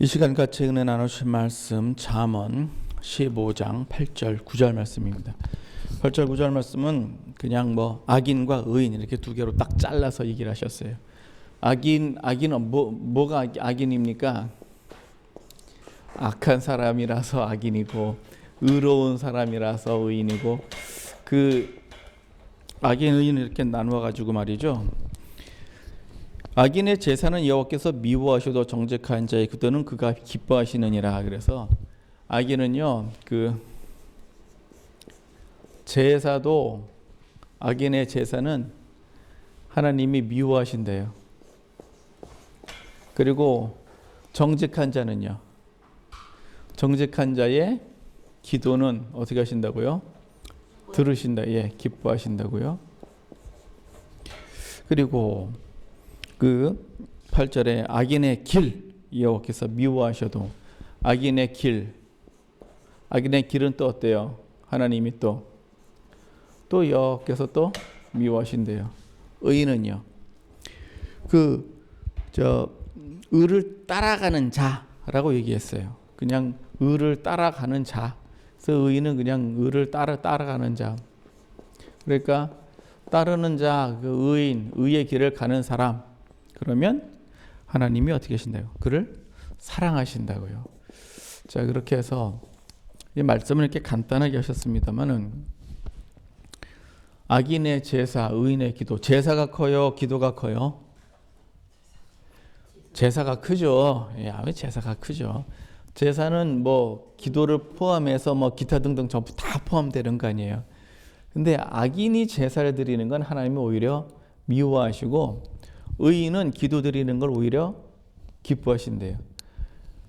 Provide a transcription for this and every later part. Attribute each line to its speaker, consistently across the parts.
Speaker 1: 이 시간 같이 은혜 나누실 말씀 잠언 15장 8절 9절 말씀입니다. 8절 9절 말씀은 그냥 악인과 의인 이렇게 두 개로 딱 잘라서 얘기를 하셨어요. 악인은 뭐가 악인입니까? 악한 사람이라서 악인이고 의로운 사람이라서 의인이고, 그 악인 의인을 이렇게 나누어 가지고 말이죠. 악인의 제사는 여호와께서 미워하셔도 정직한 자의 그들은 그가 기뻐하시느니라. 그래서 악인은요, 그 제사도, 악인의 제사는 하나님이 미워하신대요. 그리고 정직한 자는요, 정직한 자의 기도는 어떻게 하신다고요? 들으신다. 예, 기뻐하신다고요. 그리고 그 8절에 악인의 길 여호와께서 미워하셔도, 악인의 길은 또 어때요? 하나님이 또 여호와께서 또 미워하신대요. 의인은요, 의를 따라가는 자라고 얘기했어요. 그냥 의를 따라가는 자. 그래서 의인은 그냥 의를 따라가는 자. 그러니까 따르는 자, 그 의인, 의의 길을 가는 사람. 그러면 하나님이 어떻게 하신다고요? 그를 사랑하신다고요. 자, 그렇게 해서 이 말씀을 이렇게 간단하게 하셨습니다만은, 악인의 제사, 의인의 기도. 제사가 커요? 기도가 커요? 제사가 크죠. 예, 제사가 크죠. 제사는 기도를 포함해서 기타 등등 전부 다 포함되는 거 아니에요. 근데 악인이 제사를 드리는 건 하나님이 오히려 미워하시고, 의인은 기도 드리는 걸 오히려 기뻐하신대요.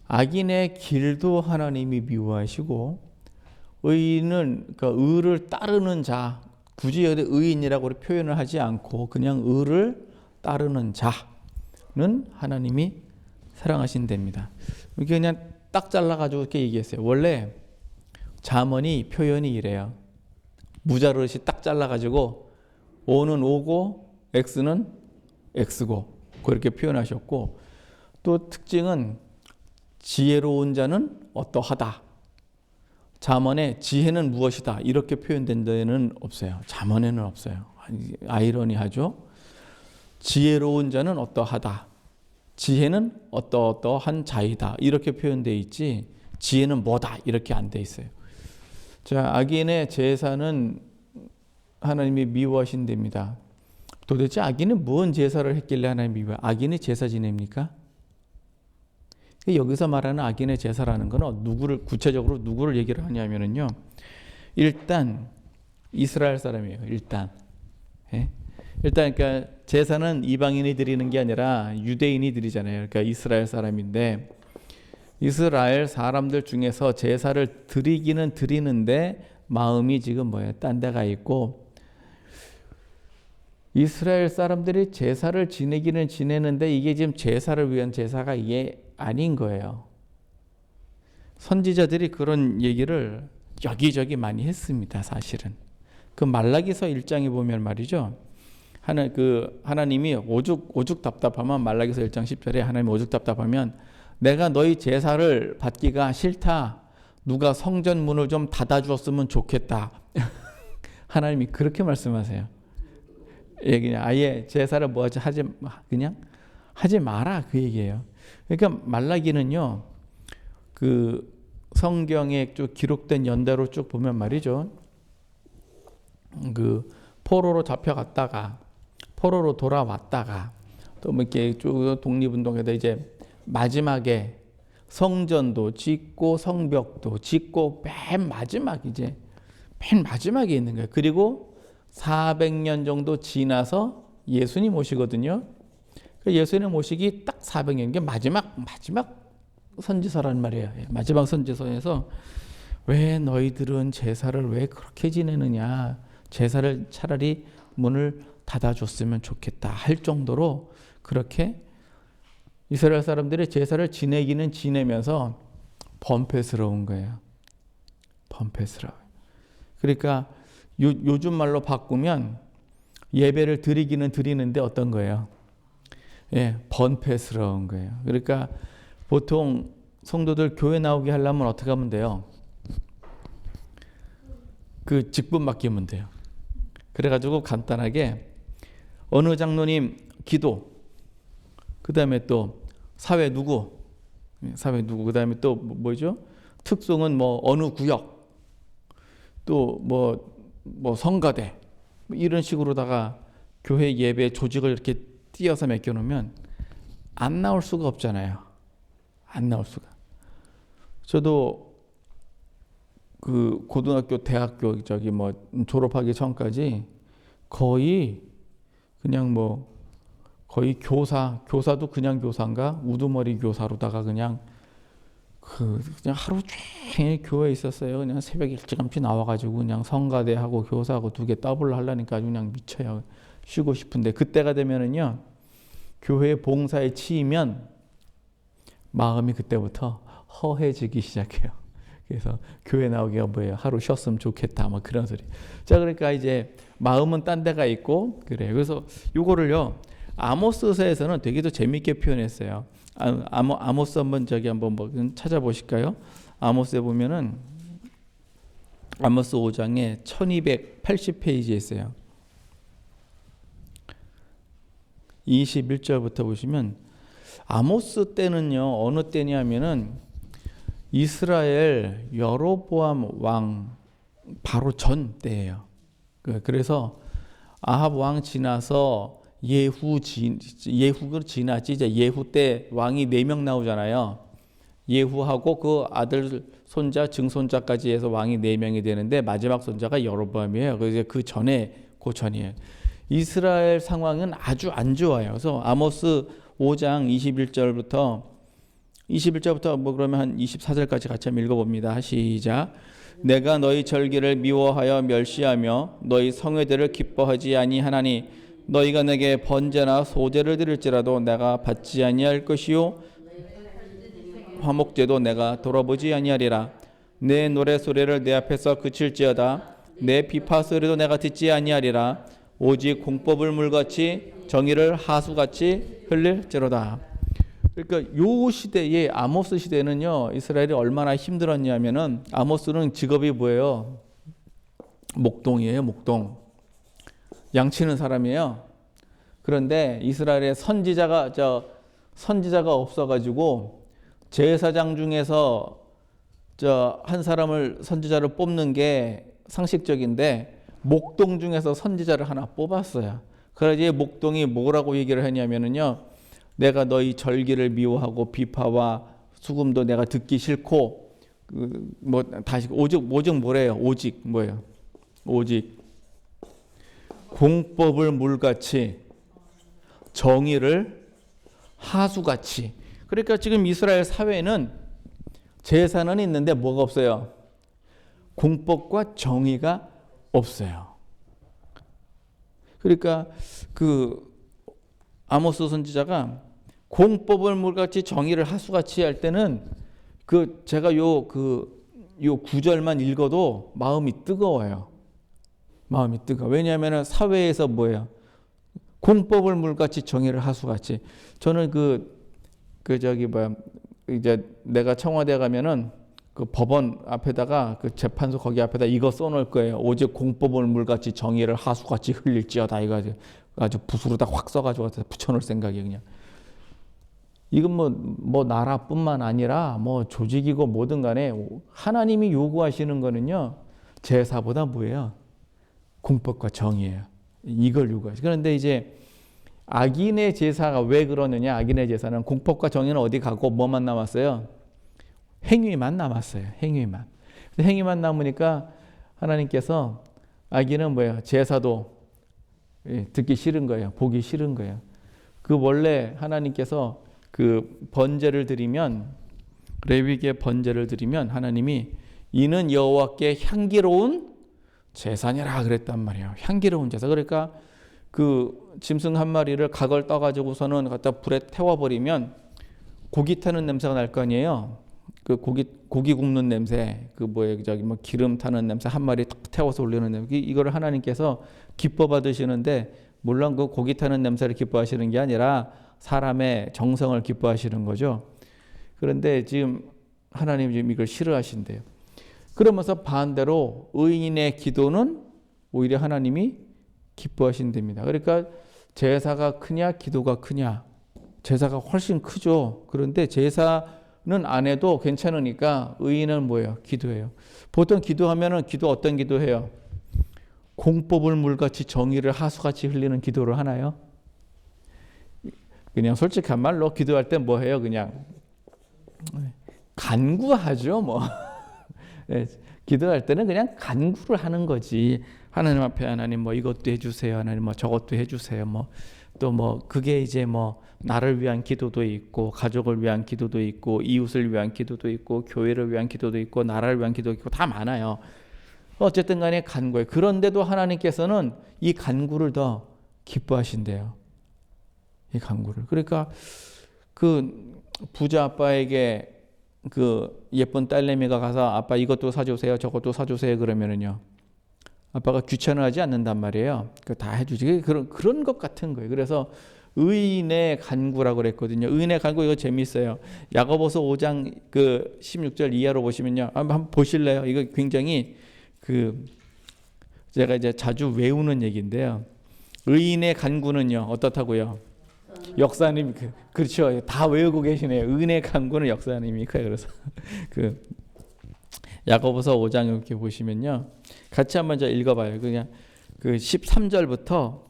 Speaker 1: 악인의 길도 하나님이 미워하시고, 의인은 의를 따르는 자, 굳이 의인이라고 표현을 하지 않고 그냥 의를 따르는 자는 하나님이 사랑하신답니다. 이렇게 그냥 딱 잘라가지고 이렇게 얘기했어요. 원래 잠언이 표현이 이래요. 무자르시 딱 잘라가지고 O는 O고 X는 X고 그렇게 표현하셨고, 또 특징은 지혜로운 자는 어떠하다. 잠언에 지혜는 무엇이다 이렇게 표현된 데는 없어요. 잠언에는 없어요. 아이러니하죠. 지혜로운 자는 어떠하다. 지혜는 어떠한 자이다 이렇게 표현되어 있지, 지혜는 뭐다 이렇게 안 돼 있어요. 자, 악인의 제사는 하나님이 미워하신답니다. 도대체 악인은 무슨 제사를 했길래 하나님이 미워해요? 악인이 제사 지냅니까? 여기서 말하는 악인의 제사라는 건 구체적으로 누구를 얘기를 하냐면요, 일단 이스라엘 사람이에요. 일단 그러니까 제사는 이방인이 드리는 게 아니라 유대인이 드리잖아요. 그러니까 이스라엘 사람인데, 이스라엘 사람들 중에서 제사를 드리기는 드리는데 마음이 지금 딴 데가 있고, 이스라엘 사람들이 제사를 지내기는 지내는데 이게 지금 제사를 위한 제사가 이게 아닌 거예요. 선지자들이 그런 얘기를 여기저기 많이 했습니다. 사실은 그 말라기서 1장에 보면 말이죠, 하나님이 오죽 답답하면, 말라기서 1장 10절에 하나님이 오죽 답답하면 내가 너희 제사를 받기가 싫다. 누가 성전 문을 좀 닫아주었으면 좋겠다. 하나님이 그렇게 말씀하세요. 예, 그냥 아예 제사를 그냥 하지 마라 그 얘기예요. 그러니까 말라기는요, 그 성경에 쭉 기록된 연대로 쭉 보면 말이죠, 그 포로로 잡혀갔다가 포로로 돌아왔다가 또 이렇게 쭉 독립운동에다 이제 마지막에 성전도 짓고 성벽도 짓고 맨 마지막에 있는 거예요. 그리고 400년 정도 지나서 예수님 오시거든요. 예수님 오시기 딱 400년, 게 마지막 선지서란 말이에요. 마지막 선지서에서 왜 너희들은 제사를 왜 그렇게 지내느냐, 제사를 차라리 문을 닫아줬으면 좋겠다 할 정도로 그렇게 이스라엘 사람들이 제사를 지내기는 지내면서 범패스러운 거예요. 범패스러워요. 그러니까 요즘 말로 바꾸면 예배를 드리기는 드리는데 어떤 거예요? 예, 번패스러운 거예요. 그러니까 보통 성도들 교회 나오게 하려면 어떻게 하면 돼요? 그 직분 맡기면 돼요. 그래가지고 간단하게 어느 장로님 기도, 그 다음에 또 사회 누구, 그 다음에 또 뭐죠? 특송은 뭐 어느 구역, 또 뭐 성가대, 이런 식으로다가 교회 예배 조직을 이렇게 띄어서 맡겨놓으면 안 나올 수가 없잖아요. 안 나올 수가. 저도 그 고등학교, 대학교 뭐 졸업하기 전까지 거의 그냥 뭐 거의 교사도 그냥 교사인가 우두머리 교사로다가 그냥 하루 종일 교회에 있었어요. 그냥 새벽 일찌감치 나와가지고 그냥 성가대하고 교사하고 두 개 더블로 하려니까 아주 그냥 미쳐요. 쉬고 싶은데 그때가 되면은요 교회 봉사에 치이면 마음이 그때부터 허해지기 시작해요. 그래서 교회 나오기가 뭐예요? 하루 쉬었으면 좋겠다. 뭐 그런 소리. 자, 그러니까 이제 마음은 딴 데가 있고 그래요. 그래서 요거를요 아모스서에서는 되게도 재밌게 표현했어요. 아모스 한번 뭐 찾아보실까요? 아모스에 보면은 아모스 5장에 1280페이지에 있어요. 21절부터 보시면 아모스 때는요 어느 때냐면은 이스라엘 여로보암 왕 바로 전 때예요. 그래서 아합 왕 지나서 예후가 지났지. 이제 예후 때 왕이 4명 나오잖아요. 예후하고 그 아들 손자 증손자까지 해서 왕이 4명이 되는데 마지막 손자가 여로보암이에요. 그래서 그 전에 고전이에요. 이스라엘 상황은 아주 안 좋아요. 그래서 아모스 5장 21절부터 뭐 그러면 한 24절까지 같이 한번 읽어봅니다. 시작. 내가 너희 절기를 미워하여 멸시하며 너희 성회들을 기뻐하지 아니하나니 너희가 내게 번제나 소제를 드릴지라도 내가 받지 아니할 것이요 화목제도 내가 돌아보지 아니하리라. 내 노래소리를 내 앞에서 그칠지어다. 내 비파 소리도 내가 듣지 아니하리라. 오직 공법을 물같이 정의를 하수같이 흘릴지로다. 그러니까 요 시대에 아모스 시대는요 이스라엘이 얼마나 힘들었냐면은 아모스는 직업이 뭐예요? 목동이에요. 목동. 양치는 사람이에요. 그런데 이스라엘에 선지자가 없어가지고 제사장 중에서 한 사람을 선지자를 뽑는 게 상식적인데 목동 중에서 선지자를 하나 뽑았어요. 그래서 목동이 뭐라고 얘기를 했냐면은요, 내가 너희 절기를 미워하고 비파와 수금도 내가 듣기 싫고 뭐 다시 오직 뭐래요? 오직 뭐예요? 오직 공법을 물같이 정의를 하수같이. 그러니까 지금 이스라엘 사회는 제사는 있는데 뭐가 없어요? 공법과 정의가 없어요. 그러니까 그 아모스 선지자가 공법을 물같이 정의를 하수같이 할 때는 제가 요 9절만 읽어도 마음이 뜨거워요. 마음이 뜨거워. 왜냐하면 사회에서 뭐예요? 공법을 물같이 정의를 하수같이. 저는 이제 내가 청와대 가면은 그 법원 앞에다가 그 재판소 거기 앞에다 이거 써놓을 거예요. 오직 공법을 물같이 정의를 하수같이 흘릴지어다. 이거 아주 붓으로다 확 써가지고 붙여놓을 생각이에요. 그냥. 이건 뭐 나라뿐만 아니라 뭐 조직이고 뭐든 간에 하나님이 요구하시는 거는요. 제사보다 뭐예요? 공법과 정의예요. 이걸 요구하시죠. 그런데 이제 악인의 제사가 왜 그러느냐? 악인의 제사는 공법과 정의는 어디 가고 뭐만 남았어요? 행위만 남았어요. 행위만 남으니까 하나님께서 악인은 뭐예요? 제사도 듣기 싫은 거예요. 보기 싫은 거예요. 원래 하나님께서 번제를 드리면, 레위기의 번제를 드리면 하나님이 이는 여호와께 향기로운 제사니라 그랬단 말이에요. 향기로운 제사. 그러니까 짐승 한 마리를 각을 떠가지고서는 갖다 불에 태워버리면 고기 타는 냄새가 날 거 아니에요. 고기 굽는 냄새, 기름 타는 냄새 한 마리 탁 태워서 올리는 냄새. 이거를 하나님께서 기뻐 받으시는데, 물론 고기 타는 냄새를 기뻐하시는 게 아니라 사람의 정성을 기뻐하시는 거죠. 그런데 지금 하나님 지금 이걸 싫어하신대요. 그러면서 반대로 의인의 기도는 오히려 하나님이 기뻐하신답니다. 그러니까 제사가 크냐 기도가 크냐? 제사가 훨씬 크죠. 그런데 제사는 안 해도 괜찮으니까 의인은 뭐예요? 기도해요. 보통 기도하면은 기도 어떤 기도해요? 공법을 물같이 정의를 하수같이 흘리는 기도를 하나요? 그냥 솔직한 말로 기도할 때 뭐 해요? 그냥 간구하죠, 뭐. 네, 기도할 때는 그냥 간구를 하는 거지. 하나님 앞에 하나님 뭐 이것도 해주세요. 하나님 뭐 저것도 해주세요. 뭐 또 뭐 그게 이제 뭐 나를 위한 기도도 있고 가족을 위한 기도도 있고 이웃을 위한 기도도 있고 교회를 위한 기도도 있고 나라를 위한 기도도 있고 다 많아요. 어쨌든 간에 간구예요. 그런데도 하나님께서는 이 간구를 더 기뻐하신대요. 이 간구를. 그러니까 그 부자 아빠에게 그 예쁜 딸내미가 가서 아빠 이것도 사주세요 저것도 사주세요 그러면은요 아빠가 귀찮아하지 않는단 말이에요. 다 해주지. 그런 것 같은 거예요. 그래서 의인의 간구라고 그랬거든요. 의인의 간구 이거 재미있어요. 야고보서 5장 그 16절 이하로 보시면요. 한번 보실래요? 이거 굉장히 그 제가 이제 자주 외우는 얘기인데요. 의인의 간구는요 어떻다고요? 역사님 그렇죠. 다 외우고 계시네요. 의인의 간구는 역사님이 커요. 그래서 그 야고보서 5장 이렇게 보시면요. 같이 한번 읽어봐요. 그냥 그 13절부터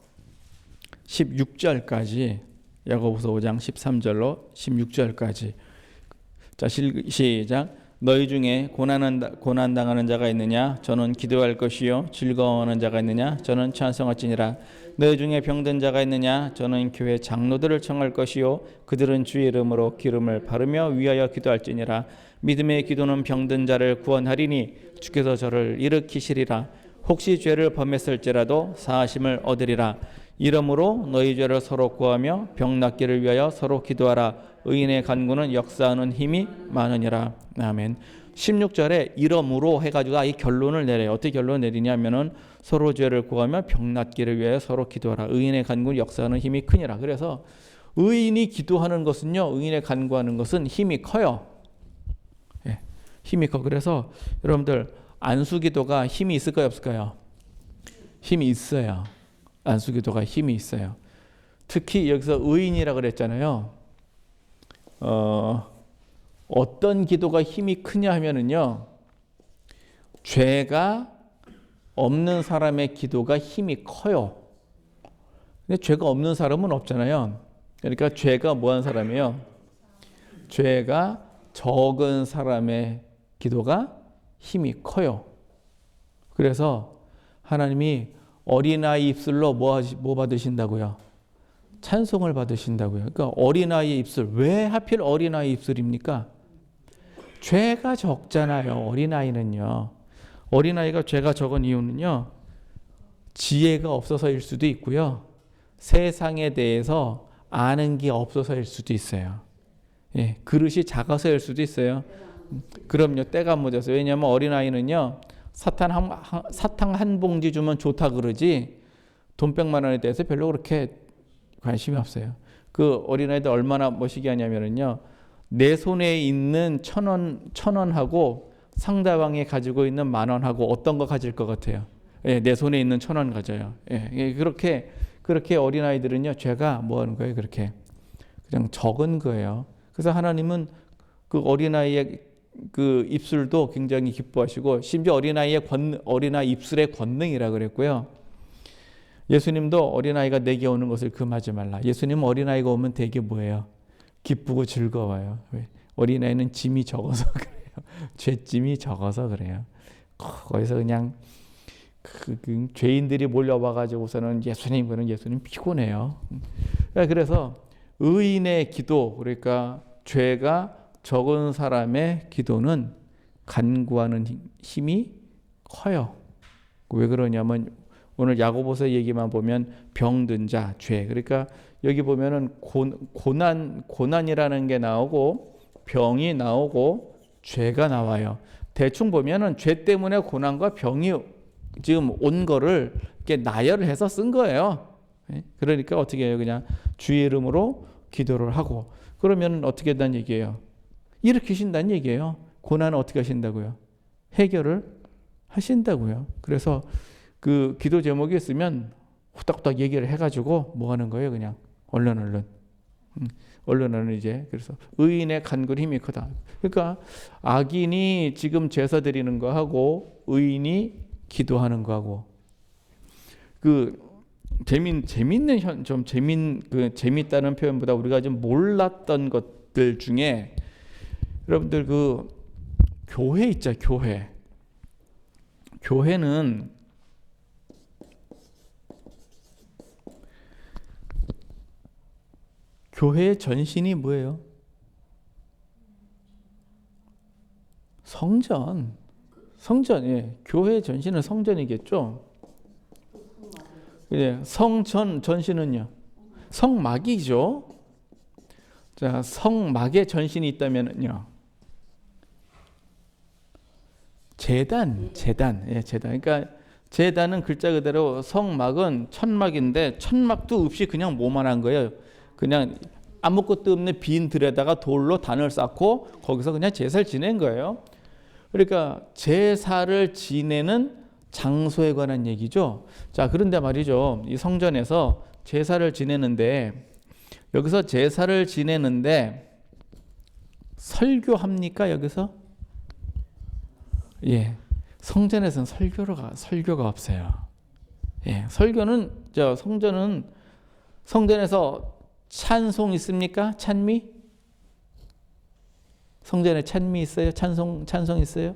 Speaker 1: 16절까지 야고보서 5장 13절로 16절까지 자 시작. 너희 중에 고난 당하는 자가 있느냐? 저는 기도할 것이요. 즐거워하는 자가 있느냐? 저는 찬송할지니라. 너희 중에 병든 자가 있느냐? 저는 교회 장로들을 청할 것이요. 그들은 주의 이름으로 기름을 바르며 위하여 기도할지니라. 믿음의 기도는 병든 자를 구원하리니 주께서 저를 일으키시리라. 혹시 죄를 범했을지라도 사하심을 얻으리라. 이러므로 너희 죄를 서로 구하며 병 낫기를 위하여 서로 기도하라. 의인의 간구는 역사하는 힘이 많으니라. 아멘. 16절에 이러므로 해가지고 이 결론을 내려요. 어떻게 결론을 내리냐면은 서로 죄를 구하며 병 낫기를 위하여 서로 기도하라. 의인의 간구는 역사하는 힘이 크니라. 그래서 의인이 기도하는 것은요, 의인의 간구하는 것은 힘이 커요. 예, 힘이 커. 그래서 여러분들 안수기도가 힘이 있을까요, 없을까요? 힘이 있어요. 안수기도가 힘이 있어요. 특히 여기서 의인이라고 그랬잖아요. 어떤 기도가 힘이 크냐 하면은요, 죄가 없는 사람의 기도가 힘이 커요. 근데 죄가 없는 사람은 없잖아요. 그러니까 죄가 뭐한 사람이에요? 죄가 적은 사람의 기도가 힘이 커요. 그래서 하나님이 어린아이 입술로 뭐 받으신다고요? 찬송을 받으신다고요. 그러니까 어린아이의 입술. 왜 하필 어린아이 입술입니까? 죄가 적잖아요. 어린아이는요. 어린아이가 죄가 적은 이유는요. 지혜가 없어서일 수도 있고요. 세상에 대해서 아는 게 없어서일 수도 있어요. 예, 그릇이 작아서일 수도 있어요. 그럼요. 때가 묻어서. 왜냐하면 어린아이는요. 사탕 한 봉지 주면 좋다 그러지 돈 100만 원에 대해서 별로 그렇게 관심이 없어요. 그 어린아이들 얼마나 멋있게 하냐면요. 내 손에 있는 1,000원하고 상대방이 가지고 있는 10,000원하고 어떤 거 가질 것 같아요? 예, 내 손에 있는 1,000원 가져요. 예, 그렇게 어린아이들은요. 죄가 뭐 하는 거예요? 그렇게 그냥 적은 거예요. 그래서 하나님은 그 어린아이의 그 입술도 굉장히 기뻐하시고 심지어 어린아이 입술의 권능이라 그랬고요. 예수님도 어린아이가 내게 오는 것을 금하지 말라. 예수님은 어린아이가 오면 되게 뭐예요? 기쁘고 즐거워요. 왜? 어린아이는 짐이 적어서 그래요. 죄짐이 적어서 그래요. 거기서 그냥 그 죄인들이 몰려와가지고서는 예수님 피곤해요. 그래서 의인의 기도, 그러니까 죄가 적은 사람의 기도는 간구하는 힘이 커요. 왜 그러냐면 오늘 야고보서 얘기만 보면 병든 자, 죄. 그러니까 여기 보면은 고난이라는 게 나오고 병이 나오고 죄가 나와요. 대충 보면은 죄 때문에 고난과 병이 지금 온 거를 이렇게 나열을 해서 쓴 거예요. 그러니까 어떻게 해요? 그냥 주의 이름으로 기도를 하고 그러면 어떻게 된다는 얘기예요? 일으키신다는 얘기예요. 고난은 어떻게 하신다고요? 해결을 하신다고요. 그래서 그 기도 제목이 있으면 후딱후딱 얘기를 해가지고 뭐 하는 거예요? 그냥 얼른 이제 그래서 의인의 간굴 힘이 크다. 그러니까 악인이 지금 제사 드리는 거 하고 의인이 기도하는 거 하고 그 재밌다는 표현보다 우리가 좀 몰랐던 것들 중에 여러분들 그 교회 있죠, 교회. 교회는 교회의 전신이 뭐예요? 성전. 예. 교회의 전신은 성전이겠죠. 예. 전신은요. 성막이죠. 자, 성막에 전신이 있다면요. 제단. 예, 제단. 그러니까 제단은 글자 그대로 성막은 천막인데 천막도 없이 그냥 뭐만 한 거예요. 그냥 아무것도 없는 빈 들에다가 돌로 단을 쌓고 거기서 그냥 제사를 지낸 거예요. 그러니까 제사를 지내는 장소에 관한 얘기죠. 자, 그런데 말이죠. 이 성전에서 제사를 지내는데 여기서 제사를 지내는데 설교합니까? 여기서? 예. 성전에서는 설교가 없어요. 예. 성전에서 찬송 있습니까? 찬미? 성전에 찬미 있어요? 찬송 있어요?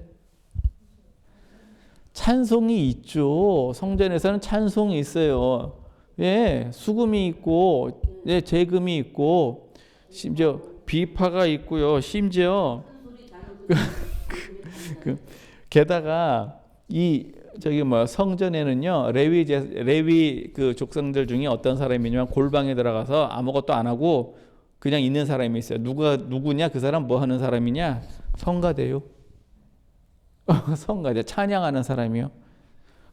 Speaker 1: 찬송이 있죠. 성전에서는 찬송이 있어요. 예, 수금이 있고, 예, 재금이 있고, 심지어 비파가 있고요. 심지어 게다가 성전에는요 레위 그 족성들 중에 어떤 사람이냐면 골방에 들어가서 아무것도 안 하고 그냥 있는 사람이 있어요. 누구냐? 그 사람 뭐 하는 사람이냐? 성가대요. 성가대 찬양하는 사람이요.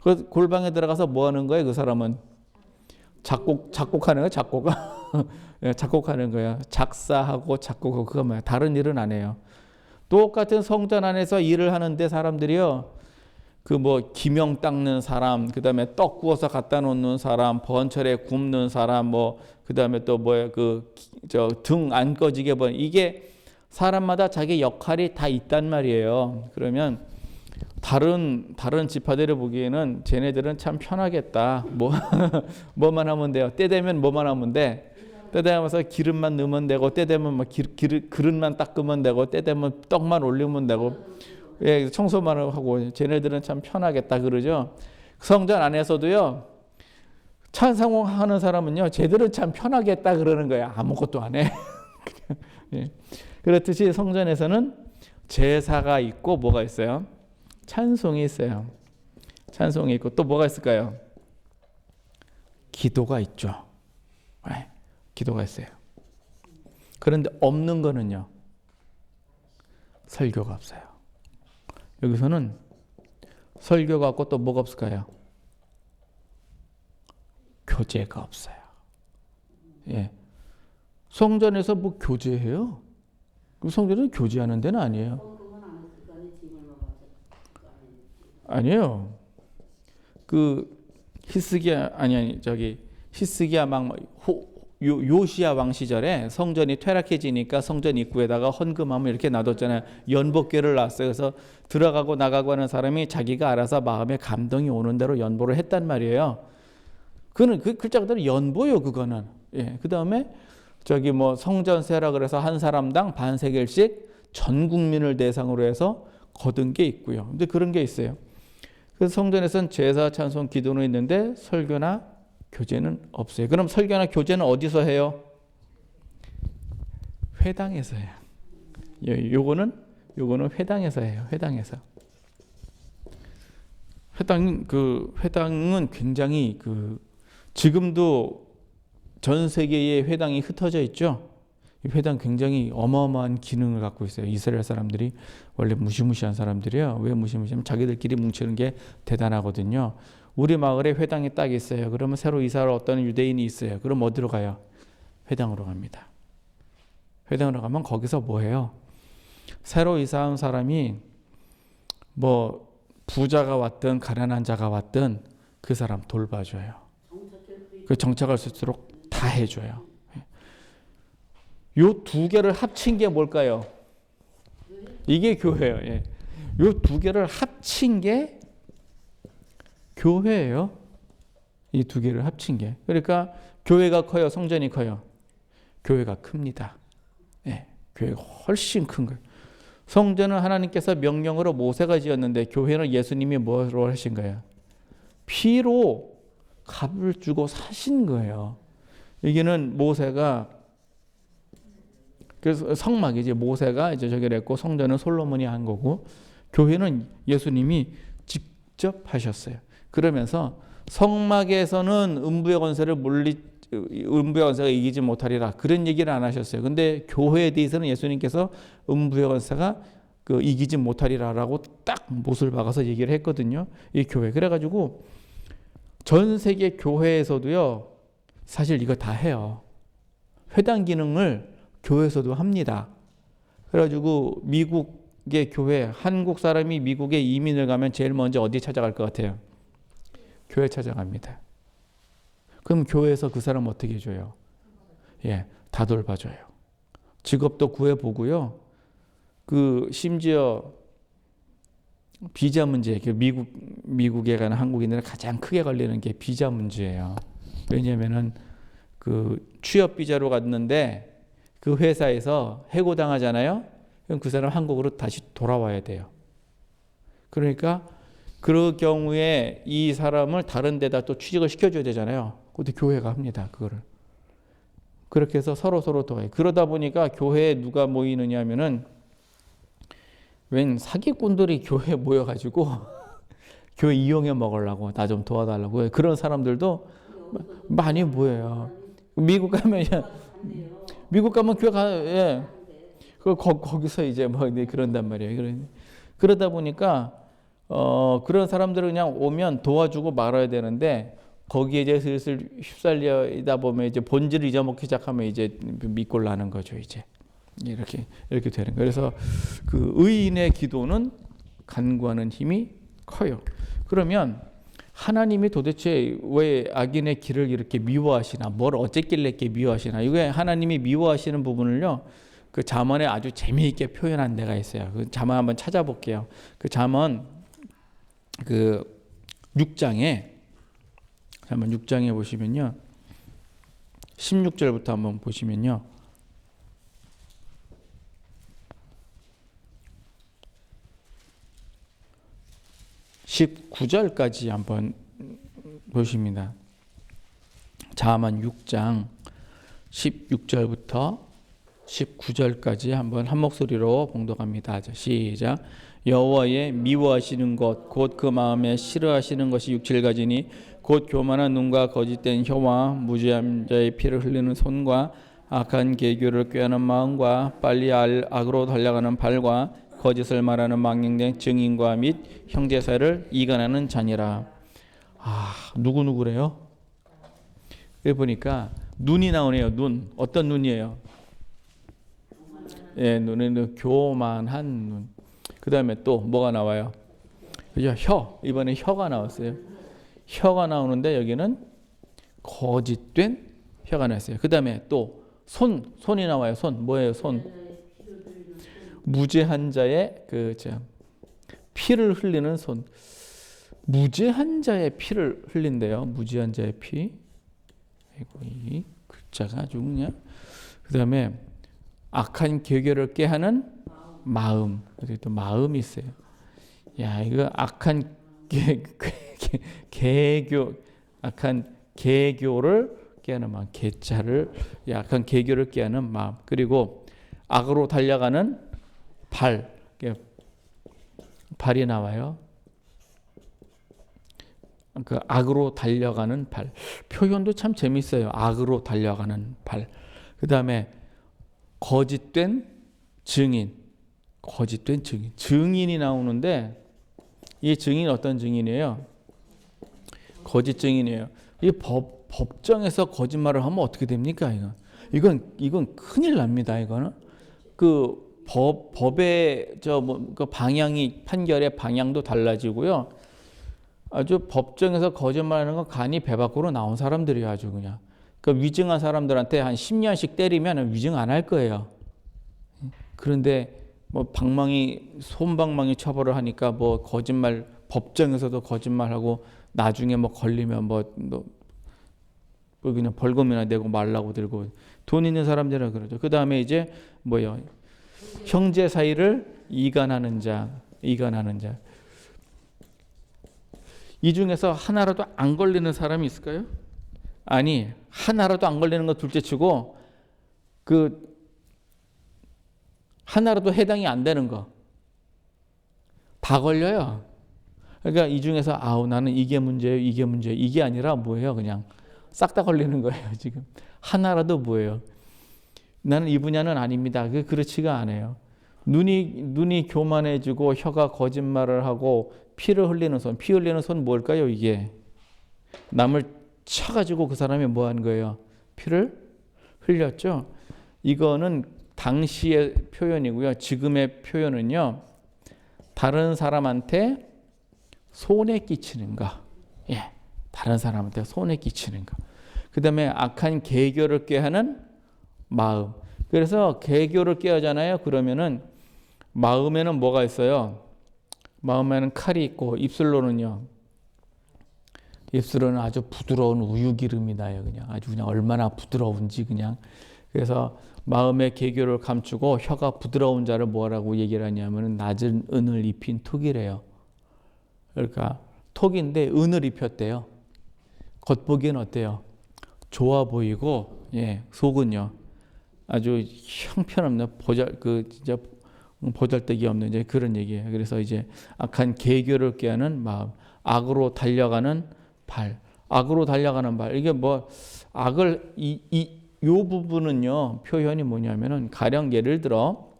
Speaker 1: 그 골방에 들어가서 뭐 하는 거예요? 그 사람은 작곡하는 거예요. 작곡하는 거예요. 작사하고 작곡하고 그거 뭐야? 다른 일은 안 해요. 똑같은 성전 안에서 일을 하는데 사람들이요. 그 뭐 기명 닦는 사람, 그다음에 떡 구워서 갖다 놓는 사람, 번철에 굽는 사람, 뭐 그다음에 또 뭐야 그 저 등 안 꺼지게 번 이게 사람마다 자기 역할이 다 있단 말이에요. 그러면 다른 지파들이 보기에는 쟤네들은 참 편하겠다. 뭐만 하면 돼요. 때 되면 뭐만 하면 돼. 때 되면서 기름만 넣으면 되고 때 되면 막 그릇만 닦으면 되고 때 되면 떡만 올리면 되고 예, 청소만 하고 쟤네들은 참 편하겠다 그러죠. 성전 안에서도요. 찬송하는 사람은요. 쟤들은 참 편하겠다 그러는 거야. 아무것도 안 해. 예. 그렇듯이 성전에서는 제사가 있고 뭐가 있어요? 찬송이 있어요. 찬송이 있고 또 뭐가 있을까요? 기도가 있죠. 네. 기도가 있어요. 그런데 없는 거는요. 설교가 없어요. 여기서는 설교가 없고 또 뭐가 없을까요? 교제가 없어요. 예. 성전에서 뭐 교제해요? 성전은 교제하는 데는 아니에요. 아니에요. 히스기야 요시야 왕 시절에 성전이 퇴락해지니까 성전 입구에다가 헌금함을 이렇게 놔뒀잖아요. 연복궤를 놨어요. 그래서 들어가고 나가고 하는 사람이 자기가 알아서 마음에 감동이 오는 대로 연보를 했단 말이에요. 그는 그 글자 그대로 연보요, 그거는. 예. 그다음에 성전세라 그래서 한 사람당 반세겔씩 전 국민을 대상으로 해서 거둔 게 있고요. 근데 그런 게 있어요. 그래서 성전에서는 제사, 찬송, 기도는 있는데 설교나 교제는 없어요. 그럼 설교나 교제는 어디서 해요? 회당에서 해요. 요거는 회당에서 해요. 회당에서. 회당은 굉장히 지금도 전 세계에 회당이 흩어져 있죠. 이 회당 굉장히 어마어마한 기능을 갖고 있어요. 이스라엘 사람들이 원래 무시무시한 사람들이에요. 왜 무시무시하면 자기들끼리 뭉치는 게 대단하거든요. 우리 마을에 회당이 딱 있어요. 그러면 새로 이사를 어떤 유대인이 있어요. 그럼 어디로 가요? 회당으로 갑니다. 회당으로 가면 거기서 뭐 해요? 새로 이사한 사람이 뭐 부자가 왔든 가난한 자가 왔든 그 사람 돌봐줘요. 그 정착할 수 있도록 다 해줘요. 요 두 개를 합친 게 뭘까요? 이게 교회예요. 예. 요 두 개를 합친 게 교회예요. 이 두 개를 합친 게. 그러니까 교회가 커요, 성전이 커요. 교회가 큽니다. 예. 교회가 훨씬 큰 거예요. 성전은 하나님께서 명령으로 모세가 지었는데 교회는 예수님이 뭐로 하신 거예요? 피로 값을 주고 사신 거예요. 여기는 모세가 그래서 성막이지 모세가 이제 저기를 했고 성전은 솔로몬이 한 거고 교회는 예수님이 직접 하셨어요. 그러면서 성막에서는 음부의 권세를 음부의 권세가 이기지 못하리라 그런 얘기를 안 하셨어요. 근데 교회에 대해서는 예수님께서 음부의 권세가 이기지 못하리라라고 딱 못을 박아서 얘기를 했거든요. 이 교회. 그래가지고 전 세계 교회에서도요. 사실 이거 다 해요. 회당 기능을 교회에서도 합니다. 그래가지고 미국의 교회, 한국 사람이 미국에 이민을 가면 제일 먼저 어디 찾아갈 것 같아요? 교회 찾아갑니다. 그럼 교회에서 그 사람 어떻게 해줘요? 예, 다 돌봐줘요. 직업도 구해보고요. 심지어 비자 문제, 미국에 가는 한국인들은 가장 크게 걸리는 게 비자 문제예요. 왜냐면은 취업 비자로 갔는데 그 회사에서 해고당하잖아요. 그럼 그 사람 한국으로 다시 돌아와야 돼요. 그러니까 그 경우에 이 사람을 다른 데다 또 취직을 시켜줘야 되잖아요. 그것도 교회가 합니다. 그거를. 그렇게 해서 서로 도와요. 그러다 보니까 교회에 누가 모이느냐 하면은 웬 사기꾼들이 교회에 모여가지고 교회 이용해 먹으려고 나 좀 도와달라고 그런 사람들도 많이 모여요. 미국 가면 교회 예. 거기서 이제 뭐 그런단 말이에요. 그러다 보니까 그런 사람들은 그냥 오면 도와주고 말아야 되는데 거기에 이제 슬슬 휩쓸려다 보면 이제 본질을 잊어먹기 시작하면 이제 밑골 나는 거죠. 이제 이렇게 되는 거예요. 그래서 의인의 기도는 간구하는 힘이 커요. 그러면 하나님이 도대체 왜 악인의 길을 이렇게 미워하시나, 뭘 어쨌길래 이렇게 미워하시나, 이게 하나님이 미워하시는 부분을요, 잠언에 아주 재미있게 표현한 데가 있어요. 잠언 한번 찾아볼게요. 잠언 6장에 보시면요, 16절부터 한번 보시면요, 19절까지 한번 보십니다. 잠언 6장 16절부터 19절까지 한번 한 목소리로 봉독합니다. 시작. 여호와의 미워하시는 것 곧 그 마음에 싫어하시는 것이 육칠가지니 곧 교만한 눈과 거짓된 혀와 무지한 자의 피를 흘리는 손과 악한 계교를 꾀하는 마음과 빨리 악으로 달려가는 발과 거짓을 말하는 망령된 증인과 및 형제 사이를 이간하는 자니라. 누구래요? 여기 보니까 눈이 나오네요. 눈. 어떤 눈이에요? 예, 눈에는 교만한 눈. 그 다음에 또 뭐가 나와요? 그죠? 혀. 이번에 혀가 나왔어요. 혀가 나오는데 여기는 거짓된 혀가 나왔어요. 그 다음에 또 손이 나와요. 손. 뭐예요? 손. 무죄한 자의 피를 흘리는 손. 무죄한 자의 피를 흘린대요. 무죄한 자의 피. 이 글자가 아주 그냥. 그 다음에 악한 계교를 깨하는 마음. 그리고 또 마음이 있어요. 야, 이거 악한 악한 계교를 깨하는 마음. 악한 계교를 깨하는 마음. 그리고 악으로 달려가는 발이 나와요. 악으로 달려가는 발. 표현도 참 재밌어요. 악으로 달려가는 발. 그 다음에 거짓된 증인. 증인이 나오는데 이 증인이 어떤 증인이에요? 거짓 증인이에요. 이 법정에서 거짓말을 하면 어떻게 됩니까? 이건 큰일 납니다. 이거는 법의 그 방향이 판결의 방향도 달라지고요. 아주 법정에서 거짓말하는 건 간이 배 밖으로 나온 사람들이에요. 아주 그냥. 그 위증한 사람들한테 한 10년씩 때리면 위증 안 할 거예요. 그런데 뭐 솜방망이 처벌을 하니까 뭐 거짓말 법정에서도 거짓말하고 나중에 뭐 걸리면 뭐 그냥 벌금이나 내고 말라고 들고 돈 있는 사람들은 그러죠. 그 다음에 이제 뭐요? 형제 사이를 이간하는 자. 이 중에서 하나라도 안 걸리는 사람이 있을까요? 아니, 하나라도 안 걸리는 거 둘째치고 그 하나라도 해당이 안 되는 거 다 걸려요. 그러니까 이 중에서 나는 이게 문제예요, 이게 아니라 뭐예요? 그냥 싹 다 걸리는 거예요. 지금 하나라도 뭐예요? 나는 이 분야는 아닙니다. 그렇지가 않아요. 눈이 교만해지고 혀가 거짓말을 하고 피 흘리는 손 뭘까요? 이게 남을 쳐가지고 그 사람이 뭐 한 거예요? 피를 흘렸죠. 이거는 당시의 표현이고요. 지금의 표현은요. 다른 사람한테 손해 끼치는 거. 예, 다른 사람한테 손해 끼치는 거. 그 다음에 악한 계교를 꾀하는 마음. 그래서 계교를 꾀하잖아요. 그러면은 마음에는 뭐가 있어요? 마음에는 칼이 있고 입술로는 아주 부드러운 우유 기름이 나요. 그냥 얼마나 부드러운지 그냥. 그래서 마음의 계교를 감추고 혀가 부드러운 자를 뭐라고 얘기를 하냐면 낮은 은을 입힌 톡이래요. 그러니까 톡인데 은을 입혔대요. 겉보기엔 어때요? 좋아 보이고 속은요 아주 형편없는 진짜 보잘데기 없는 이제 그런 얘기예요. 그래서 이제 악한 계교를 꾀하는 마음, 악으로 달려가는 발, 이게 뭐 악을 요 부분은요 표현이 뭐냐면은 가령 예를 들어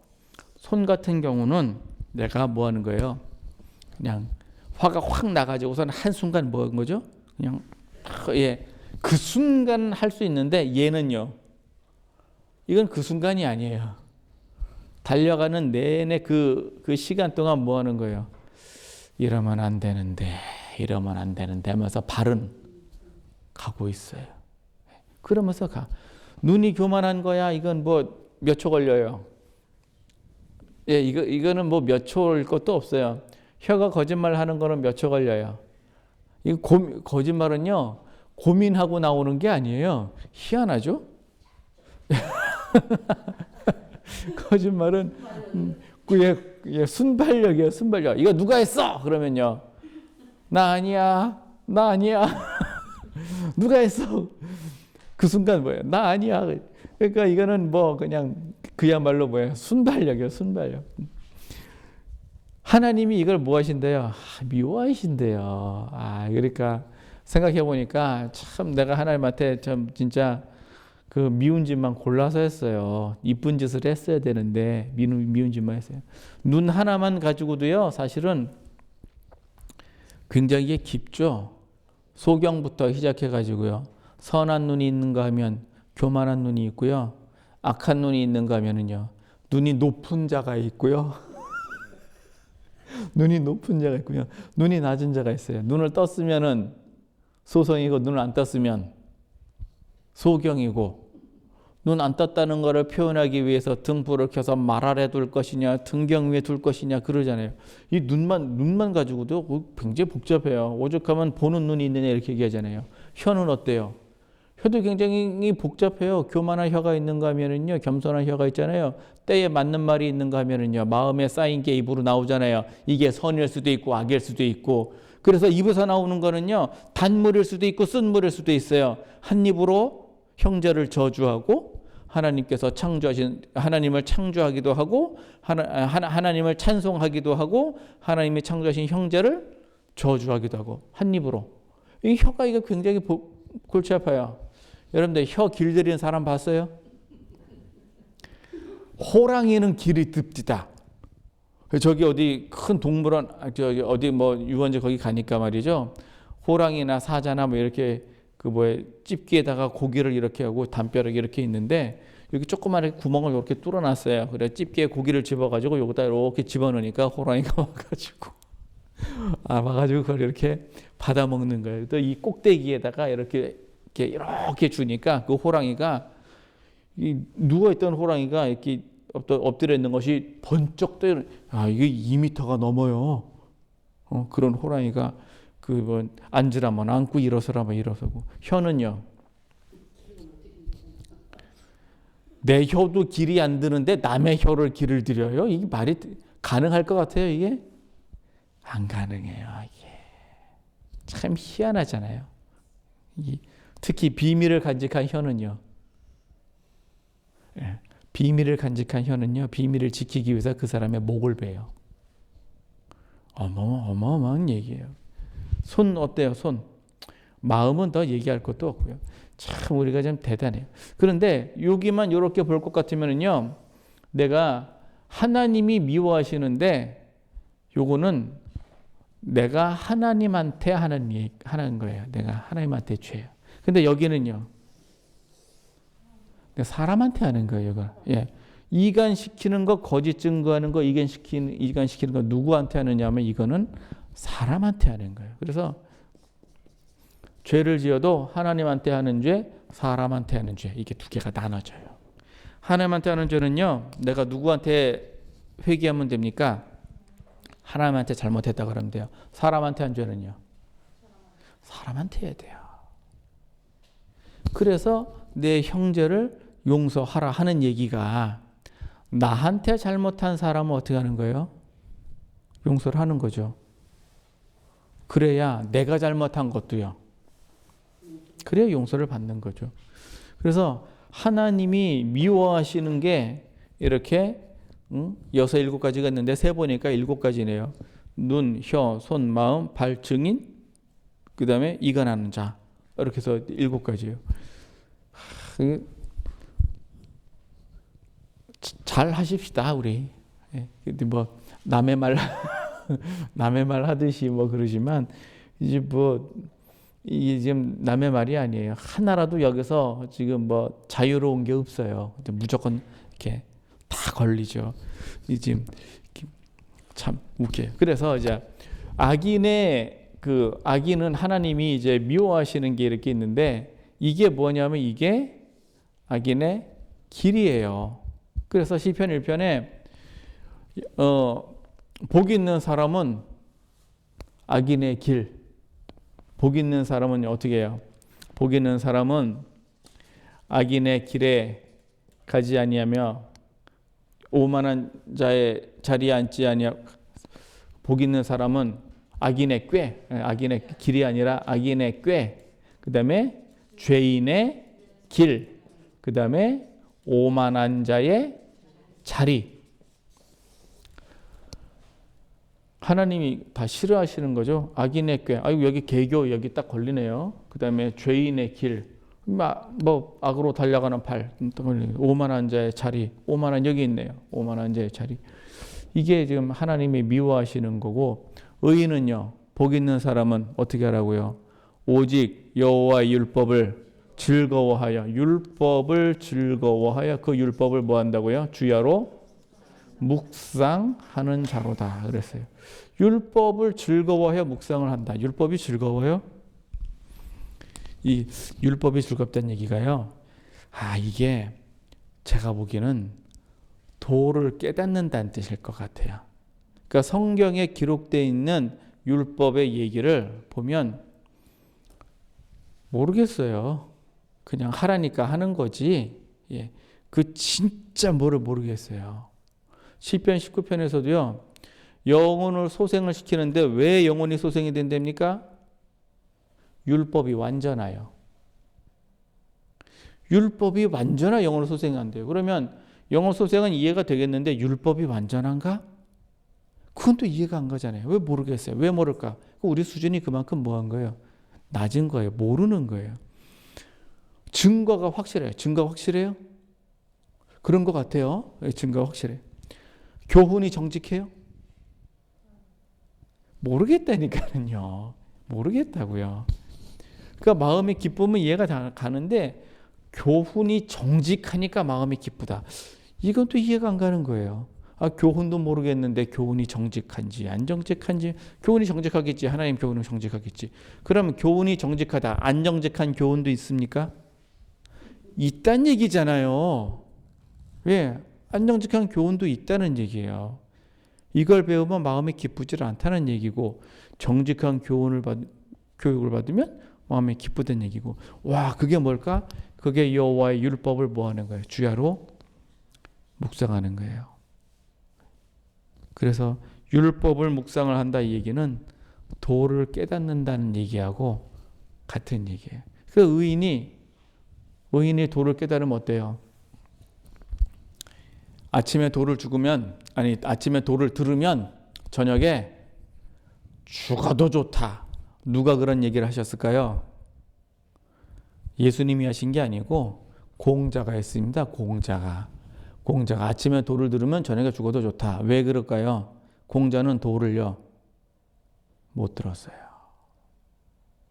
Speaker 1: 손 같은 경우는 내가 뭐 하는 거예요? 그냥 화가 확 나가지고선 한 순간 뭐 한 거죠? 그냥 그 순간 할 수 있는데 얘는요 이건 그 순간이 아니에요. 달려가는 내내 그 시간 동안 뭐 하는 거예요? 이러면 안 되는데 하면서 발은 가고 있어요. 그러면서 가. 눈이 교만한 거야. 이건 뭐 몇 초 걸려요. 이거는 뭐 몇 초일 것도 없어요. 혀가 거짓말 하는 거는 몇 초 걸려요. 거짓말은요, 고민하고 나오는 게 아니에요. 희한하죠? 거짓말은 순발력이에요. 순발력. 이거 누가 했어? 그러면요. 나 아니야. 누가 했어? 그 순간 뭐예요? 나 아니야. 그러니까 이거는 뭐 그냥 그야말로 뭐예요? 순발력이에요. 순발력. 하나님이 이걸 뭐 하신대요? 미워하신대요. 그러니까 생각해 보니까 참 내가 하나님한테 참 진짜 그 미운 짓만 골라서 했어요. 이쁜 짓을 했어야 되는데 미운 짓만 했어요. 눈 하나만 가지고도요. 사실은 굉장히 깊죠. 소경부터 시작해 가지고요. 선한 눈이 있는가 하면 교만한 눈이 있고요. 악한 눈이 있는가 하면은요. 눈이 높은 자가 있고요. 눈이 높은 자가 있고요. 눈이 낮은 자가 있어요. 눈을 떴으면은 소성이고 눈을 안 떴으면 소경이고 눈 안 떴다는 것을 표현하기 위해서 등불을 켜서 말 아래 둘 것이냐 등경 위에 둘 것이냐 그러잖아요. 이 눈만 가지고도 굉장히 복잡해요. 오죽하면 보는 눈이 있느냐 이렇게 얘기하잖아요. 혀는 어때요? 혀도 굉장히 복잡해요. 교만한 혀가 있는가 하면은요, 겸손한 혀가 있잖아요. 때에 맞는 말이 있는가 하면은요, 마음에 쌓인 게 입으로 나오잖아요. 이게 선일 수도 있고 악일 수도 있고. 그래서 입에서 나오는 거는요, 단물일 수도 있고 쓴물일 수도 있어요. 한 입으로 형제를 저주하고 하나님께서 하나님을 창조하기도 하고 하나님을 찬송하기도 하고 하나님이 창조하신 형제를 저주하기도 하고 한 입으로. 이 혀가 이거 굉장히 골치 아파요. 여러분들 혀 길들이는 사람 봤어요? 호랑이는 길이 듭디다. 저기 어디 큰 동물원 어디 뭐 유원지 거기 가니까 말이죠. 호랑이나 사자나 뭐 이렇게 집기에다가 고기를 이렇게 하고 담벼락에 이렇게 있는데 여기 조그마한 구멍을 이렇게 뚫어놨어요. 그래 집게에 고기를 집어가지고 여기다 이렇게 집어넣으니까 호랑이가 와가지고 와가지고 그걸 이렇게 받아 먹는 거예요. 또 이 꼭대기에다가 이렇게 주니까 그 호랑이가 누워있던 호랑이가 이렇게 엎드려 있는 것이 번쩍 떠. 이게 2m가 넘어요. 그런 호랑이가 앉으라면 앉고 일어서라면 일어서고. 혀는요. 내 혀도 길이 안 드는데 남의 혀를 길을 들여요? 이게 말이 가능할 것 같아요, 이게? 안 가능해요, 이게. 참 희한하잖아요. 특히 비밀을 간직한 혀는요. 비밀을 간직한 혀는요, 비밀을 지키기 위해서 그 사람의 목을 베요. 어마어마한 얘기예요. 손 어때요, 손? 마음은 더 얘기할 것도 없고요. 참 우리가 좀 대단해요. 그런데 여기만 이렇게 볼 것 같으면요, 내가 하나님이 미워하시는데 요거는 내가 하나님한테 하는 거예요. 내가 하나님한테 죄예요. 근데 여기는요, 내가 사람한테 하는 거예요. 이거. 예. 이간시키는 거, 거짓 증거하는 거, 이간시키는 거 누구한테 하느냐면 이거는 사람한테 하는 거예요. 그래서 죄를 지어도 하나님한테 하는 죄, 사람한테 하는 죄, 이게 두 개가 나눠져요. 하나님한테 하는 죄는요, 내가 누구한테 회개하면 됩니까? 하나님한테 잘못했다 그러면 돼요. 사람한테 한 죄는요, 사람한테 해야 돼요. 그래서 내 형제를 용서하라 하는 얘기가, 나한테 잘못한 사람은 어떻게 하는 거예요? 용서를 하는 거죠. 그래야 내가 잘못한 것도요, 그래야 용서를 받는 거죠. 그래서 하나님이 미워하시는 게 이렇게 6, 7가지가 있는데 세 보니까 7가지네요. 눈, 혀, 손, 마음, 발, 증인, 그 다음에 이간하는 자. 이렇게 해서 7가지예요. 잘 하십시다, 우리. 뭐 남의 말 남의 말 하듯이 뭐 그러지만 이게 지금 남의 말이 아니에요. 하나라도 여기서 지금 뭐 자유로운 게 없어요. 무조건 이렇게 다 걸리죠. 지금 참 웃겨요. 그래서 이제 악인은 하나님이 이제 미워하시는 게 이렇게 있는데, 이게 뭐냐면 이게 악인의 길이에요. 그래서 시편 1편에 복 있는 사람은 악인의 길, 복 있는 사람은 어떻게 해요? 복 있는 사람은 악인의 길에 가지 아니하며 오만한 자의 자리에 앉지 아니하고, 복 있는 사람은 악인의 길이 아니라 악인의 꾀, 그 다음에 죄인의 길, 그 다음에 오만한 자의 자리. 하나님이 다 싫어하시는 거죠. 악인의 꾀. 여기 개교 여기 딱 걸리네요. 그 다음에 죄인의 길. 뭐 악으로 달려가는 발. 오만한 자의 자리. 오만한 여기 있네요. 오만한 자의 자리. 이게 지금 하나님이 미워하시는 거고, 의인은요, 복 있는 사람은 어떻게 하라고요? 오직 여호와의 율법을 즐거워하여, 그 율법을 뭐 한다고요? 주야로 묵상하는 자로다 그랬어요. 율법을 즐거워하여 묵상을 한다. 율법이 즐거워요? 이 율법이 즐겁다는 얘기가요, 이게 제가 보기에는 도를 깨닫는다는 뜻일 것 같아요. 그러니까 성경에 기록되어 있는 율법의 얘기를 보면 모르겠어요. 그냥 하라니까 하는 거지. 그 진짜 뭐를 모르겠어요. 시편 19편에서도요, 영혼을 소생을 시키는데 왜 영혼이 소생이 된답니까? 율법이 완전하여. 율법이 완전한 영혼을 소생한대요. 그러면 영혼 소생은 이해가 되겠는데 율법이 완전한가? 그건 또 이해가 안 가잖아요. 왜 모르겠어요? 왜 모를까? 우리 수준이 그만큼 뭐한 거예요? 낮은 거예요. 모르는 거예요. 증거가 확실해요. 증거 확실해요? 그런 것 같아요. 증거 확실해요. 교훈이 정직해요? 모르겠다니까요. 모르겠다고요. 그러니까 마음의 기쁨은 이해가 가는데 교훈이 정직하니까 마음이 기쁘다. 이건 또 이해가 안 가는 거예요. 교훈도 모르겠는데 교훈이 정직한지 안 정직한지. 교훈이 정직하겠지. 하나님 교훈은 정직하겠지. 그럼 교훈이 정직하다. 안 정직한 교훈도 있습니까? 있단 얘기잖아요. 왜? 안 정직한 교훈도 있다는 얘기예요. 이걸 배우면 마음이 기쁘지 않다는 얘기고, 정직한 교육을 받으면 마음이 기쁘다는 얘기고. 와, 그게 뭘까? 그게 여호와의 율법을 뭐 하는 거예요? 주야로 묵상하는 거예요. 그래서 율법을 묵상을 한다 이 얘기는 도를 깨닫는다는 얘기하고 같은 얘기예요. 그 의인이 도를 깨달으면 어때요? 아침에 도를 들으면 저녁에 죽어도 좋다. 누가 그런 얘기를 하셨을까요? 예수님이 하신 게 아니고 공자가 했습니다. 공자가 아침에 도를 들으면 저녁에 죽어도 좋다. 왜 그럴까요? 공자는 도를요 못 들었어요.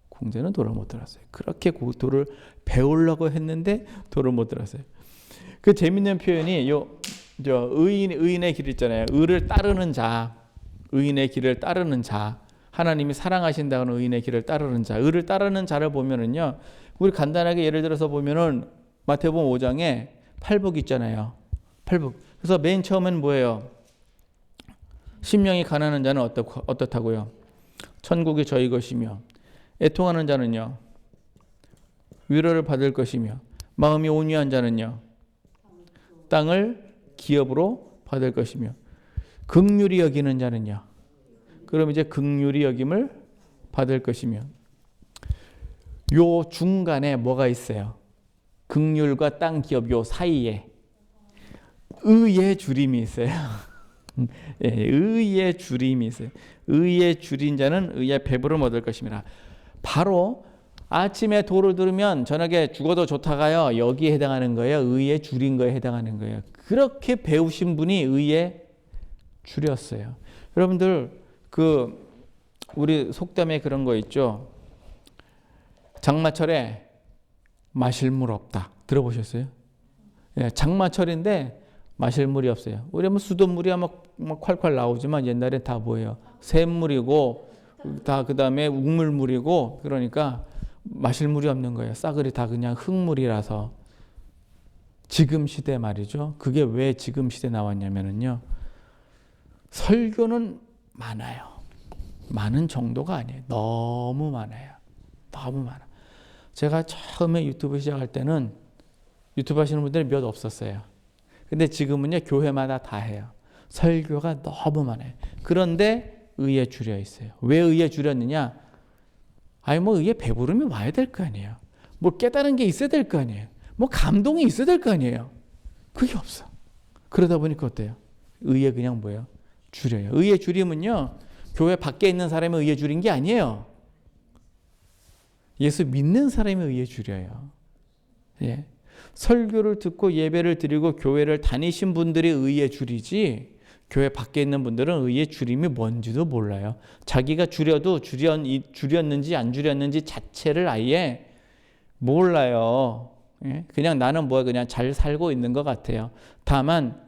Speaker 1: 공자는 도를 못 들었어요. 그렇게 도를 배우려고 했는데 도를 못 들었어요. 그 재밌는 표현이 의인의 길 있잖아요. 의를 따르는 자, 의인의 길을 따르는 자, 하나님이 사랑하신다는 의인의 길을 따르는 자, 의를 따르는 자를 보면은요, 우리 간단하게 예를 들어서 보면은 마태복음 5장에 팔복 있잖아요. 팔복. 그래서 맨 처음엔 뭐예요? 심령이 가난한 자는 어떻다고요? 천국이 저희 것이며, 애통하는 자는요 위로를 받을 것이며, 마음이 온유한 자는요 땅을 기업으로 받을 것이며, 긍휼히 여기는 자는요, 그럼 이제 긍휼히 여김을 받을 것이며. 요 중간에 뭐가 있어요? 긍휼과 땅 기업 요 사이에 의의 줄임이 있어요. 예, 의의 줄임이 있어요. 의의 줄인 자는 의의 배부름 얻을 것입니다. 바로 아침에 도를 들으면 저녁에 죽어도 좋다가요, 여기에 해당하는 거예요. 의의 줄인 거에 해당하는 거예요. 그렇게 배우신 분이 의의 줄이었어요. 여러분들 우리 속담에 그런 거 있죠. 장마철에 마실 물 없다. 들어보셨어요? 예, 장마철인데 마실 물이 없어요. 우리 수돗물이 막 콸콸 나오지만 옛날에 다 뭐예요? 샘물이고 다 그다음에 우물물이고, 그러니까 마실 물이 없는 거예요. 싸그리 다 그냥 흙물이라서. 지금 시대 말이죠. 그게 왜 지금 시대 나왔냐면요, 설교는 많아요. 많은 정도가 아니에요. 너무 많아요. 너무 많아. 제가 처음에 유튜브 시작할 때는 유튜브 하시는 분들이 몇 없었어요. 근데 지금은요, 교회마다 다 해요. 설교가 너무 많아요. 그런데 의에 줄여 있어요. 왜 의에 줄였느냐? 의에 배부름이 와야 될 거 아니에요. 뭘 깨달은 게 있어야 될 거 아니에요. 뭐 감동이 있어야 될 거 아니에요. 그게 없어. 그러다 보니까 어때요? 의에 그냥 뭐예요? 줄여요. 의에 줄이면요, 교회 밖에 있는 사람이 의에 줄인 게 아니에요. 예수 믿는 사람이 의에 줄여요. 예. 설교를 듣고 예배를 드리고 교회를 다니신 분들이 의에 줄이지, 교회 밖에 있는 분들은 의의 줄임이 뭔지도 몰라요. 자기가 줄였는지 안 줄였는지 자체를 아예 몰라요. 예? 그냥 나는 그냥 잘 살고 있는 것 같아요. 다만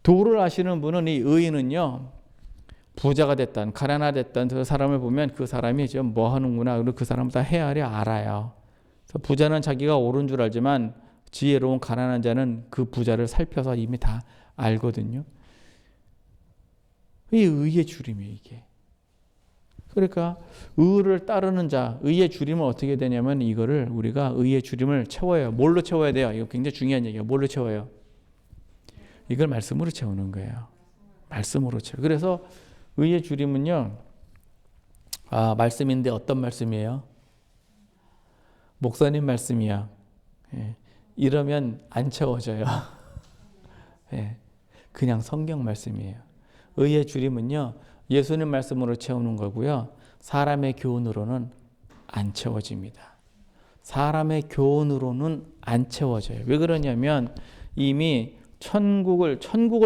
Speaker 1: 도를 아시는 분은, 이 의인은요, 부자가 됐든 가난하됐든 그 사람을 보면 그 사람이 지금 뭐 하는구나, 그리고 그 사람을 다 헤아려 알아요. 그래서 부자는 자기가 옳은 줄 알지만 지혜로운 가난한 자는 그 부자를 살펴서 이미 다 알거든요. 이 의의 줄임이에요, 이게. 그러니까 의를 따르는 자, 의의 줄임은 어떻게 되냐면, 이거를 우리가 의의 줄임을 채워요. 뭘로 채워야 돼요? 이거 굉장히 중요한 얘기예요. 뭘로 채워요? 이걸 말씀으로 채우는 거예요. 말씀으로 채워. 그래서 의의 줄임은요, 말씀인데 어떤 말씀이에요? 목사님 말씀이야. 예. 이러면 안 채워져요. 예. 그냥 성경 말씀이에요. 의의 줄임은요, 예수님 말씀으로 채우는 거고요, 사람의 교훈으로는 안 채워집니다. 사람의 교훈으로는 안 채워져요. 왜 그러냐면, 이미 천국을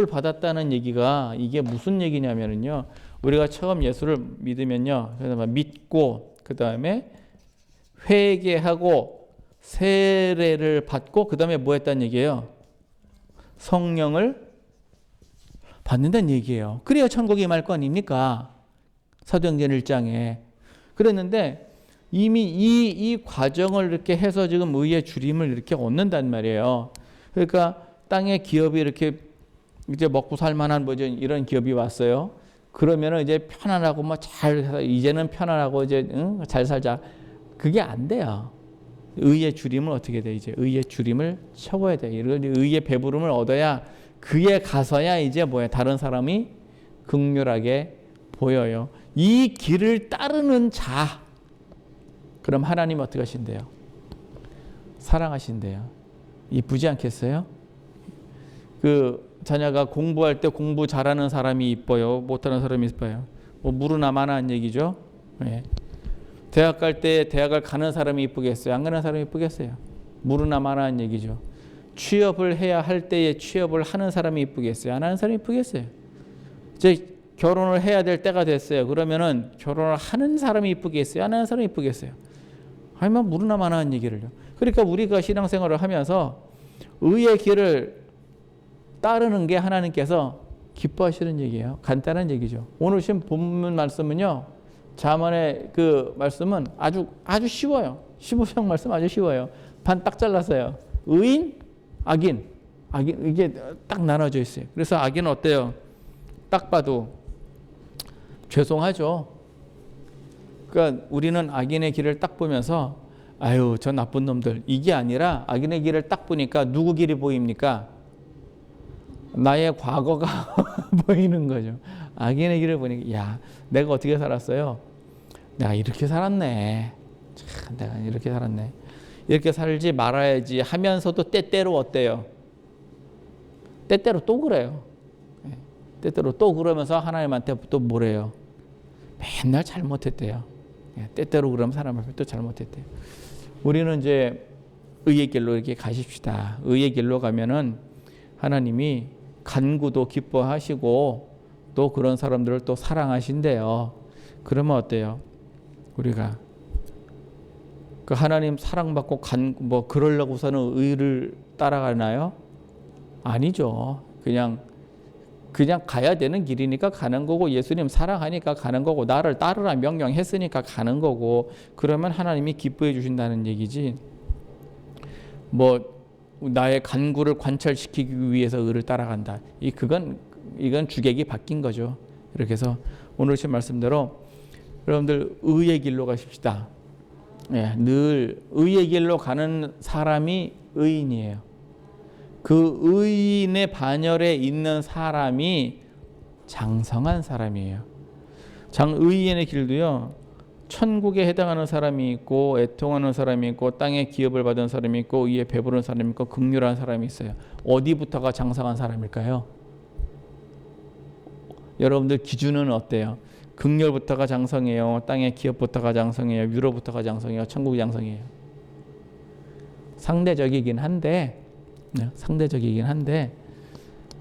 Speaker 1: 받았다는 얘기가, 이게 무슨 얘기냐면요, 우리가 처음 예수를 믿으면요, 믿고 그 다음에 회개하고 세례를 받고 그 다음에 뭐 했다는 얘기예요? 성령을 받는다는 얘기예요. 그래야 천국에 임할 거 아닙니까? 사도행전 1장에. 그랬는데 이미 이 과정을 이렇게 해서 지금 의의 주림을 이렇게 얻는단 말이에요. 그러니까 땅에 기업이 이렇게 이제 먹고 살 만한 뭐 이런 기업이 왔어요. 그러면은 이제 편안하고 뭐 잘 이제는 편안하고 이제 잘 살자. 그게 안 돼요. 의의 주림을 어떻게 돼? 이제 의의 주림을 채워야 돼. 이런 의의 배부름을 얻어야 그에 가서야 이제 뭐야? 다른 사람이 긍휼하게 보여요. 이 길을 따르는 자. 그럼 하나님 어떻게 하신대요? 사랑하신대요. 이쁘지 않겠어요? 그 자녀가 공부할 때 공부 잘하는 사람이 이뻐요? 못하는 사람이 이뻐요? 뭐 무르나 마나한 얘기죠. 네. 대학 갈 때 대학을 가는 사람이 이쁘겠어요? 안 가는 사람이 이쁘겠어요? 무르나 마나한 얘기죠. 취업을 해야 할 때에 취업을 하는 사람이 이쁘겠어요? 안 하는 사람이 이쁘겠어요? 이제 결혼을 해야 될 때가 됐어요. 그러면은 결혼을 하는 사람이 이쁘겠어요? 안 하는 사람이 이쁘겠어요? 아니면 무르나 마나한 얘기를요. 그러니까 우리가 신앙생활을 하면서 의의 길을 따르는 게 하나님께서 기뻐하시는 얘기예요. 간단한 얘기죠. 오늘 신 본문 말씀은요. 잠언의 그 말씀은 아주 쉬워요. 15장 말씀 아주 쉬워요. 반 딱 잘랐어요. 의인, 악인 이게 딱 나눠져 있어요. 그래서 악인은 어때요? 딱 봐도 죄송하죠. 그러니까 우리는 악인의 길을 딱 보면서 아유 저 나쁜 놈들 이게 아니라 악인의 길을 딱 보니까 누구 길이 보입니까? 나의 과거가 보이는 거죠. 악인의 길을 보니까 야 내가 어떻게 살았어요? 내가 이렇게 살았네. 참, 내가 이렇게 살았네. 이렇게 살지 말아야지 하면서도 때때로 어때요? 때때로 또 그래요. 때때로 또 그러면서 하나님한테 또 뭐래요? 맨날 잘못했대요. 때때로 그러면 사람 앞에 또 잘못했대요. 우리는 이제 의의 길로 이렇게 가십시다. 의의 길로 가면은 하나님이 간구도 기뻐하시고 또 그런 사람들을 또 사랑하신대요. 그러면 어때요? 우리가 그 하나님 사랑받고 뭐 그러려고서는 의를 따라가나요? 아니죠. 그냥 가야 되는 길이니까 가는 거고 예수님 사랑하니까 가는 거고 나를 따르라 명령했으니까 가는 거고 그러면 하나님이 기뻐해 주신다는 얘기지. 뭐 나의 간구를 관철시키기 위해서 의를 따라간다. 이건 주객이 바뀐 거죠. 이렇게 해서 오늘 신 말씀대로 여러분들 의의 길로 가십시다. 예, 늘 의의 길로 가는 사람이 의인이에요. 그 의인의 반열에 있는 사람이 장성한 사람이에요. 의인의 길도요. 천국에 해당하는 사람이 있고 애통하는 사람이 있고 땅에 기업을 받은 사람이 있고 의에 배부른 사람이 있고 긍휼한 사람이 있어요. 어디부터가 장성한 사람일까요? 여러분들 기준은 어때요? 긍휼부터가 장성이에요? 땅의 기업부터가 장성이에요? 위로부터가 장성이에요? 천국이 장성이에요? 상대적이긴 한데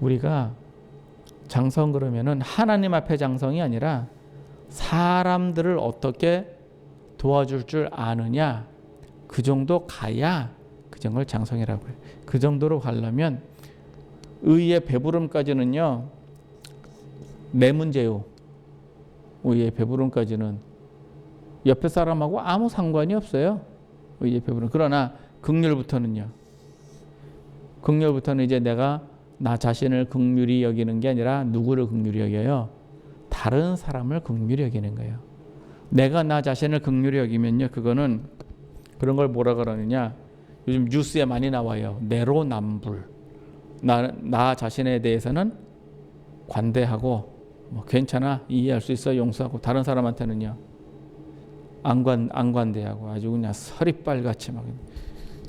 Speaker 1: 우리가 장성 그러면은 하나님 앞에 장성이 아니라 사람들을 어떻게 도와줄 줄 아느냐 그 정도 가야 그 정도를 장성이라고 해요. 그 정도로 가려면 의의 배부름까지는요 내 문제요. 의의 배부름까지는 옆에 사람하고 아무 상관이 없어요. 의의 배부름. 그러나 긍휼부터는 이제 내가 나 자신을 긍휼히 여기는 게 아니라 누구를 긍휼히 여겨요? 다른 사람을 긍휼히 여기는 거예요. 내가 나 자신을 긍휼히 여기면요, 그거는 그런 걸 뭐라 그러느냐? 요즘 뉴스에 많이 나와요. 내로남불. 나 자신에 대해서는 관대하고 뭐 괜찮아, 이해할 수 있어, 용서하고 다른 사람한테는요 안 관대하고 아주 그냥 서리빨같이 막.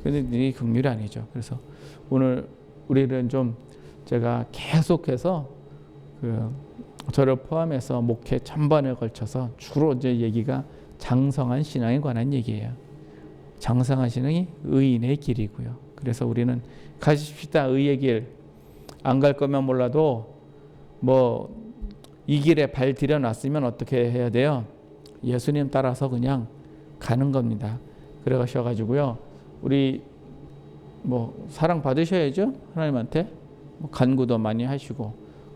Speaker 1: 근데 이게 긍휼이 아니죠. 그래서 오늘 우리는 좀 제가 계속해서 저를 포함해서 목회 전반에 걸쳐서 주로 이제 얘기가 장성한 신앙에 관한 얘기예요. 장성한 신앙이 의인의 길이고요. 그래서 우리는 가십시다 의의 길. 안 갈 거면 몰라도 뭐 이 길에 발 들여놨으면 어떻게 해야 돼요? 예수님 따라서 그냥 가는 겁니다. 그래 가셔가지고요. 우리 뭐 사랑 받으셔야죠. 하나님한테 간구도 많이 하시고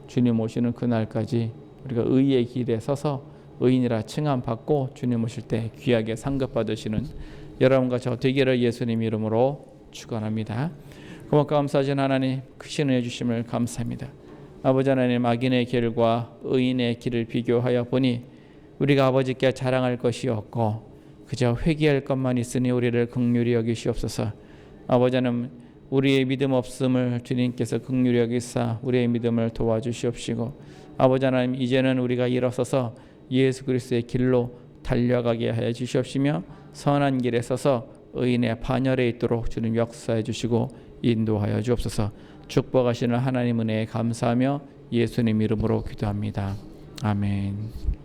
Speaker 1: 주님 오시는 그날까지 우리가 의의 길에 서서 의인이라 칭함 받고 주님 오실 때 귀하게 상급 받으시는 여러분과 저 되기를 예수님 이름으로 축원합니다. 고맙고 감사하신 하나님, 크신 은혜 주심을 감사합니다. 아버지 하나님, 악인의 길과 의인의 길을 비교하여 보니 우리가 아버지께 자랑할 것이 없고 그저 회개할 것만 있으니 우리를 긍휼히 여기시옵소서. 아버지 하나님, 우리의 믿음 없음을 주님께서 긍휼히 여기사 우리의 믿음을 도와주시옵시고, 아버지 하나님, 이제는 우리가 일어서서 예수 그리스도의 길로 달려가게 하여 주시옵시며 선한 길에 서서 의인의 반열에 있도록 주님 역사해 주시고 인도하여 주옵소서. 축복하시는 하나님 은혜에 감사하며 예수님 이름으로 기도합니다. 아멘.